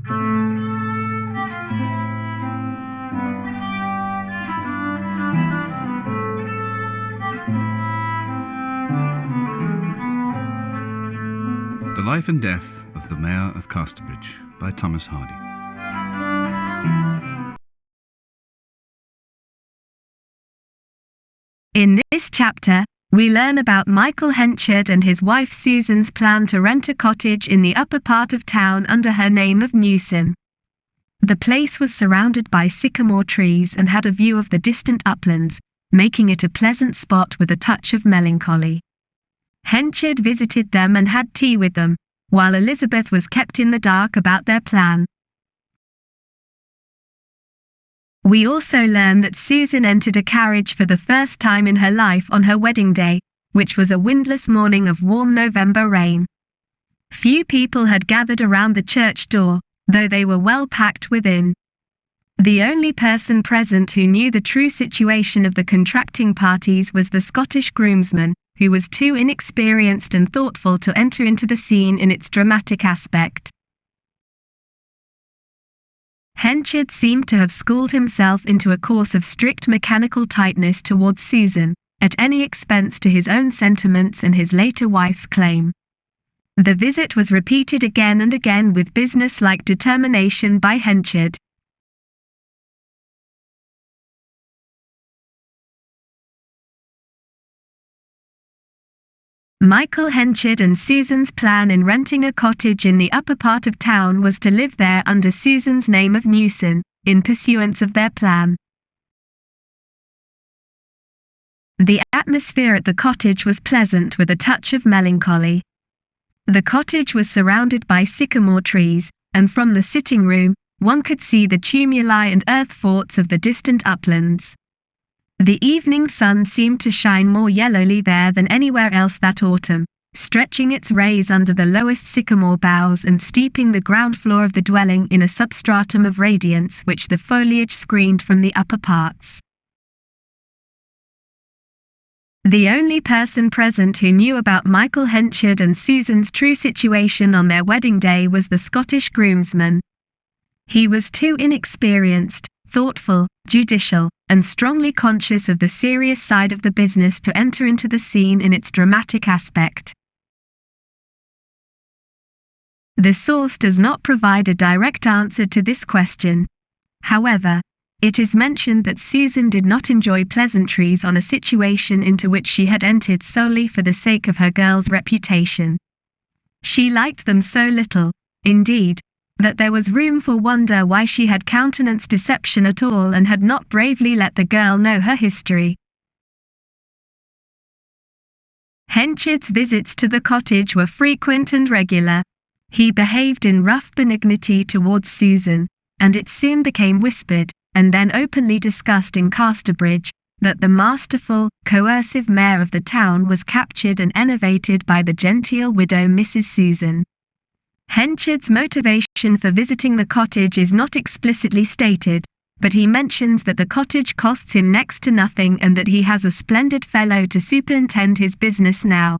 The Life and Death of the Mayor of Casterbridge by Thomas Hardy. In this chapter, we learn about Michael Henchard and his wife Susan's plan to rent a cottage in the upper part of town under her name of Newson. The place was surrounded by sycamore trees and had a view of the distant uplands, making it a pleasant spot with a touch of melancholy. Henchard visited them and had tea with them, while Elizabeth was kept in the dark about their plan. We also learn that Susan entered a carriage for the first time in her life on her wedding day, which was a windless morning of warm November rain. Few people had gathered around the church door, though they were well packed within. The only person present who knew the true situation of the contracting parties was the Scottish groomsman, who was too inexperienced and thoughtful to enter into the scene in its dramatic aspect. Henchard seemed to have schooled himself into a course of strict mechanical tightness towards Susan, at any expense to his own sentiments and his later wife's claim. The visit was repeated again and again with business-like determination by Henchard. Michael Henchard and Susan's plan in renting a cottage in the upper part of town was to live there under Susan's name of Newson, in pursuance of their plan. The atmosphere at the cottage was pleasant with a touch of melancholy. The cottage was surrounded by sycamore trees, and from the sitting room, one could see the tumuli and earth forts of the distant uplands. The evening sun seemed to shine more yellowly there than anywhere else that autumn, stretching its rays under the lowest sycamore boughs and steeping the ground floor of the dwelling in a substratum of radiance which the foliage screened from the upper parts. The only person present who knew about Michael Henchard and Susan's true situation on their wedding day was the Scottish groomsman. He was too inexperienced, thoughtful, judicial, and strongly conscious of the serious side of the business to enter into the scene in its dramatic aspect. The source does not provide a direct answer to this question. However, it is mentioned that Susan did not enjoy pleasantries on a situation into which she had entered solely for the sake of her girl's reputation. She liked them so little, indeed, that there was room for wonder why she had countenanced deception at all and had not bravely let the girl know her history. Henchard's visits to the cottage were frequent and regular. He behaved in rough benignity towards Susan, and it soon became whispered, and then openly discussed in Casterbridge, that the masterful, coercive mayor of the town was captured and enervated by the genteel widow Mrs. Susan. Henchard's motivation for visiting the cottage is not explicitly stated, but he mentions that the cottage costs him next to nothing and that he has a splendid fellow to superintend his business now.